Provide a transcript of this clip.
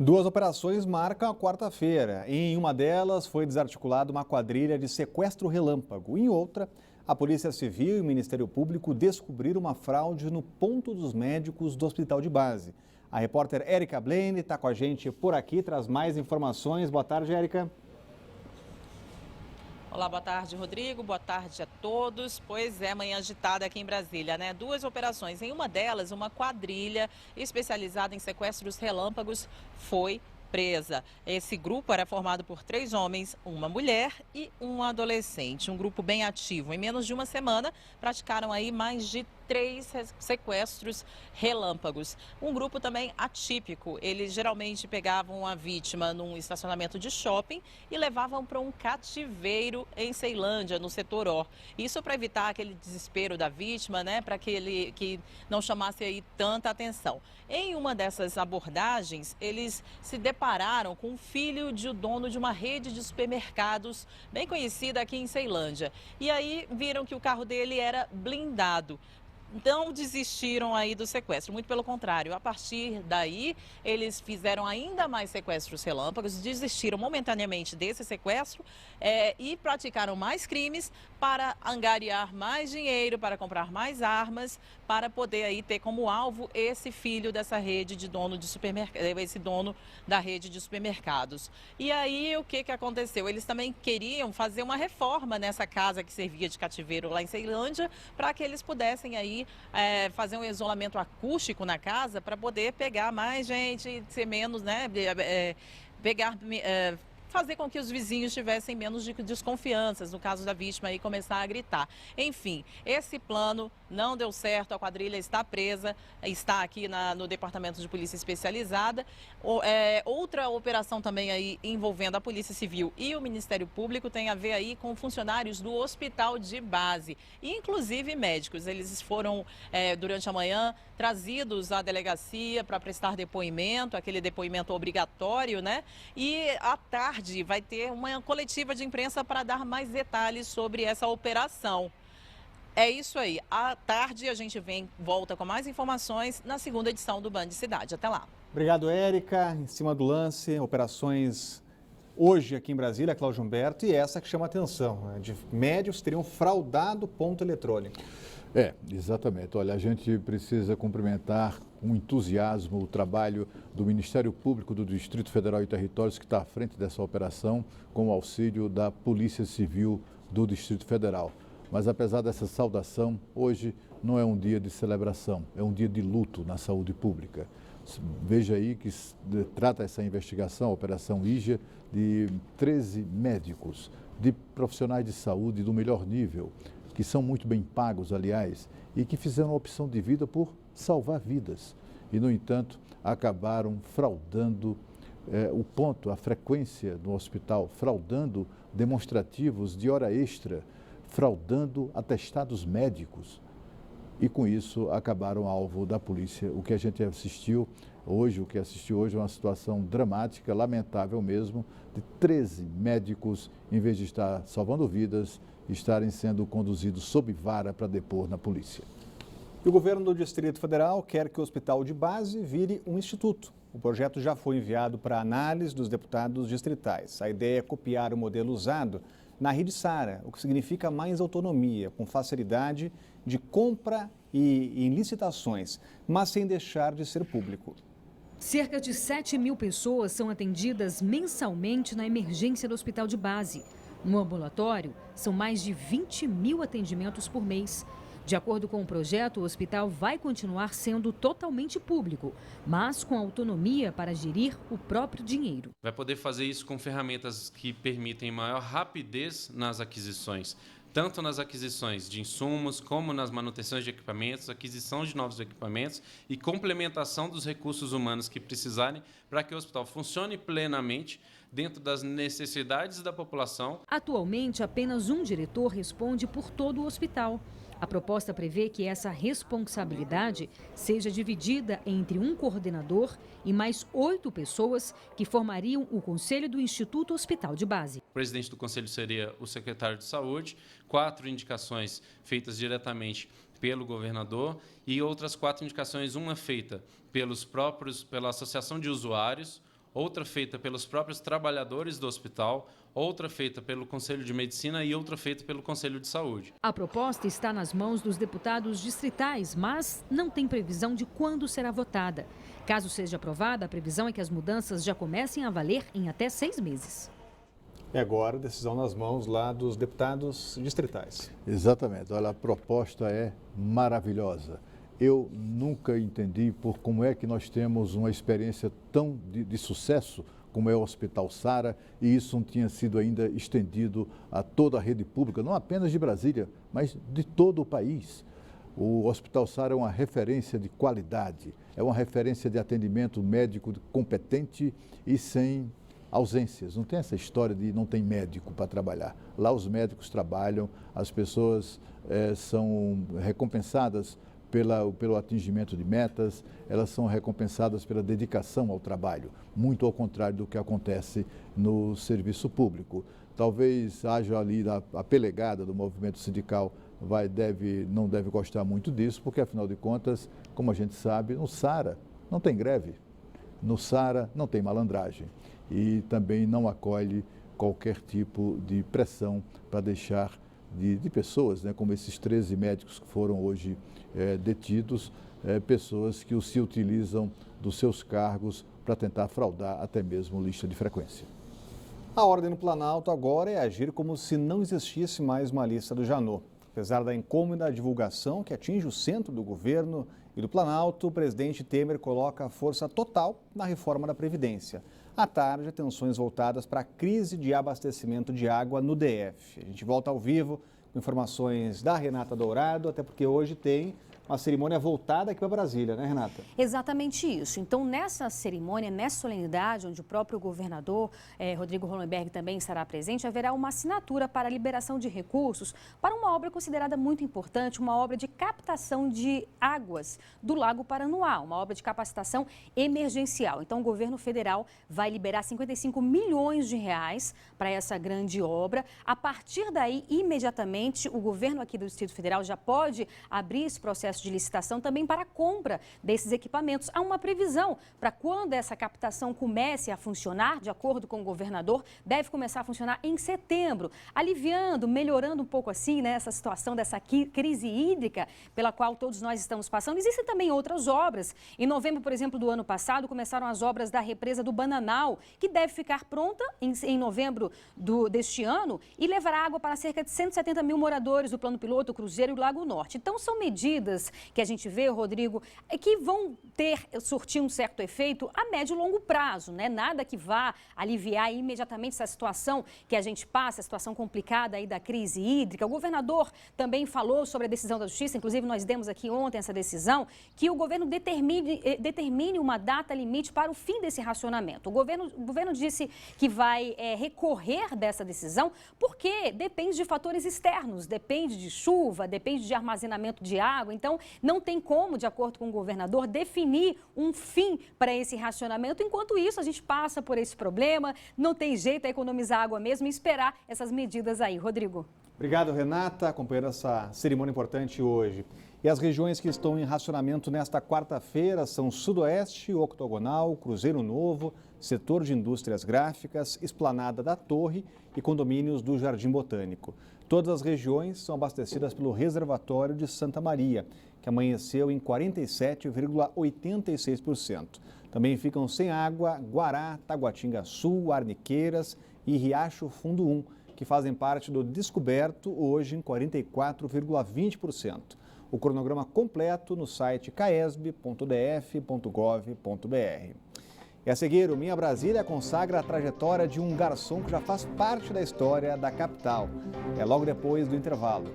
Duas operações marcam a quarta-feira. Em uma delas, foi desarticulada uma quadrilha de sequestro relâmpago. Em outra, a Polícia Civil e o Ministério Público descobriram uma fraude no ponto dos médicos do Hospital de Base. A repórter Érica Blaine está com a gente por aqui, traz mais informações. Boa tarde, Érica. Olá, boa tarde, Rodrigo. Boa tarde a todos. Pois é, manhã agitada aqui em Brasília, né? Duas operações. Em uma delas, uma quadrilha especializada em sequestros relâmpagos foi presa. Esse grupo era formado por 3 homens, uma mulher e um adolescente. Um grupo bem ativo. Em menos de uma semana, praticaram aí mais de 3 sequestros relâmpagos. Um grupo também atípico. Eles geralmente pegavam a vítima num estacionamento de shopping e levavam para um cativeiro em Ceilândia, no setor O. Isso para evitar aquele desespero da vítima, né? Para que não chamasse aí tanta atenção. Em uma dessas abordagens, eles se depararam com o filho de dono de uma rede de supermercados bem conhecida aqui em Ceilândia. E aí viram que o carro dele era blindado. Não desistiram aí do sequestro, muito pelo contrário. A partir daí, eles fizeram ainda mais sequestros relâmpagos, desistiram momentaneamente desse sequestro e praticaram mais crimes para angariar mais dinheiro, para comprar mais armas, para poder aí ter como alvo esse filho dessa rede de dono de supermercado, esse dono da rede de supermercados. E aí, o que aconteceu? Eles também queriam fazer uma reforma nessa casa que servia de cativeiro lá em Ceilândia, para que eles pudessem aí fazer um isolamento acústico na casa para poder pegar mais gente, ser menos, né? Fazer com que os vizinhos tivessem menos de desconfianças, no caso da vítima, e começar a gritar. Enfim, esse plano não deu certo, a quadrilha está presa, está aqui no Departamento de Polícia Especializada. Outra operação também aí envolvendo a Polícia Civil e o Ministério Público tem a ver aí com funcionários do Hospital de Base, inclusive médicos. Eles foram, durante a manhã, trazidos à delegacia para prestar depoimento, aquele depoimento obrigatório, né? E à tarde vai ter uma coletiva de imprensa para dar mais detalhes sobre essa operação. É isso aí. À tarde a gente volta com mais informações na segunda edição do Band Cidade. Até lá. Obrigado, Érica. Em cima do lance, operações hoje aqui em Brasília, Cláudio Humberto, e essa que chama a atenção, né? De médicos teriam fraudado ponto eletrônico. Exatamente. Olha, a gente precisa cumprimentar com entusiasmo o trabalho do Ministério Público do Distrito Federal e Territórios, que está à frente dessa operação, com o auxílio da Polícia Civil do Distrito Federal. Mas apesar dessa saudação, hoje não é um dia de celebração, é um dia de luto na saúde pública. Veja aí que trata essa investigação, a Operação Ígia, de 13 médicos, de profissionais de saúde do melhor nível, que são muito bem pagos, aliás, e que fizeram a opção de vida por salvar vidas. E, no entanto, acabaram fraudando o ponto, a frequência no hospital, fraudando demonstrativos de hora extra, fraudando atestados médicos. E, com isso, acabaram alvo da polícia. O que a gente assistiu hoje é uma situação dramática, lamentável mesmo, de 13 médicos, em vez de estar salvando vidas, estarem sendo conduzidos sob vara para depor na polícia. E o governo do Distrito Federal quer que o Hospital de Base vire um instituto. O projeto já foi enviado para análise dos deputados distritais. A ideia é copiar o modelo usado na Rede Sara, o que significa mais autonomia, com facilidade de compra e em licitações, mas sem deixar de ser público. Cerca de 7.000 pessoas são atendidas mensalmente na emergência do Hospital de Base. No ambulatório, são mais de 20.000 atendimentos por mês. De acordo com o projeto, o hospital vai continuar sendo totalmente público, mas com autonomia para gerir o próprio dinheiro. Vai poder fazer isso com ferramentas que permitem maior rapidez nas aquisições, tanto nas aquisições de insumos, como nas manutenções de equipamentos, aquisição de novos equipamentos e complementação dos recursos humanos que precisarem para que o hospital funcione plenamente dentro das necessidades da população. Atualmente, apenas um diretor responde por todo o hospital. A proposta prevê que essa responsabilidade seja dividida entre um coordenador e mais 8 pessoas que formariam o Conselho do Instituto Hospital de Base. O presidente do conselho seria o secretário de Saúde, 4 indicações feitas diretamente pelo governador e outras 4 indicações, uma feita pela Associação de Usuários, outra feita pelos próprios trabalhadores do hospital, outra feita pelo Conselho de Medicina e outra feita pelo Conselho de Saúde. A proposta está nas mãos dos deputados distritais, mas não tem previsão de quando será votada. Caso seja aprovada, a previsão é que as mudanças já comecem a valer em até 6 meses. E agora, decisão nas mãos lá dos deputados distritais. Exatamente. Olha, a proposta é maravilhosa. Eu nunca entendi como é que nós temos uma experiência tão de sucesso como é o Hospital Sara, e isso não tinha sido ainda estendido a toda a rede pública, não apenas de Brasília, mas de todo o país. O Hospital Sara é uma referência de qualidade, é uma referência de atendimento médico competente e sem ausências. Não tem essa história de não tem médico para trabalhar. Lá os médicos trabalham, as pessoas são recompensadas pelo atingimento de metas, elas são recompensadas pela dedicação ao trabalho, muito ao contrário do que acontece no serviço público. Talvez haja ali a pelegada do movimento sindical, não deve gostar muito disso, porque afinal de contas, como a gente sabe, no Sara não tem greve, no Sara não tem malandragem e também não acolhe qualquer tipo de pressão para deixar de pessoas, né, como esses 13 médicos que foram hoje detidos, pessoas que se utilizam dos seus cargos para tentar fraudar até mesmo lista de frequência. A ordem no Planalto agora é agir como se não existisse mais uma lista do Janot. Apesar da incômoda divulgação que atinge o centro do governo e do Planalto, o presidente Temer coloca força total na reforma da Previdência. À tarde, atenções voltadas para a crise de abastecimento de água no DF. A gente volta ao vivo com informações da Renata Dourado, até porque hoje tem uma cerimônia voltada aqui para Brasília, né, Renata? Exatamente isso. Então, nessa cerimônia, nessa solenidade, onde o próprio governador Rodrigo Hollenberg também estará presente, haverá uma assinatura para a liberação de recursos para uma obra considerada muito importante, uma obra de captação de águas do Lago Paranoá, uma obra de capacitação emergencial. Então, o governo federal vai liberar 55 milhões de reais para essa grande obra. A partir daí, imediatamente, o governo aqui do Distrito Federal já pode abrir esse processo de licitação também para a compra desses equipamentos. Há uma previsão para quando essa captação comece a funcionar, de acordo com o governador, deve começar a funcionar em setembro, aliviando, melhorando um pouco assim, né, essa situação dessa crise hídrica pela qual todos nós estamos passando. Existem também outras obras. Em novembro, por exemplo, do ano passado, começaram as obras da represa do Bananal, que deve ficar pronta em novembro deste ano e levará água para cerca de 170 mil moradores do Plano Piloto, Cruzeiro e Lago Norte. Então, são medidas que a gente vê, Rodrigo, que vão surtir um certo efeito a médio e longo prazo, né? Nada que vá aliviar imediatamente essa situação que a gente passa, a situação complicada aí da crise hídrica. O governador também falou sobre a decisão da Justiça, inclusive nós demos aqui ontem essa decisão, que o governo determine uma data limite para o fim desse racionamento. O governo disse que vai recorrer dessa decisão porque depende de fatores externos, depende de chuva, depende de armazenamento de água. Então, não tem como, de acordo com o governador, definir um fim para esse racionamento. Enquanto isso, a gente passa por esse problema, não tem jeito, é economizar água mesmo e esperar essas medidas aí. Rodrigo. Obrigado, Renata, acompanhando essa cerimônia importante hoje. E as regiões que estão em racionamento nesta quarta-feira são Sudoeste, Octogonal, Cruzeiro Novo, Setor de Indústrias Gráficas, Esplanada da Torre e condomínios do Jardim Botânico. Todas as regiões são abastecidas pelo reservatório de Santa Maria, que amanheceu em 47,86%. Também ficam sem água Guará, Taguatinga Sul, Arniqueiras e Riacho Fundo 1, que fazem parte do Descoberto, hoje em 44,20%. O cronograma completo no site caesb.df.gov.br. E a seguir, o Minha Brasília consagra a trajetória de um garçom que já faz parte da história da capital. É logo depois do intervalo.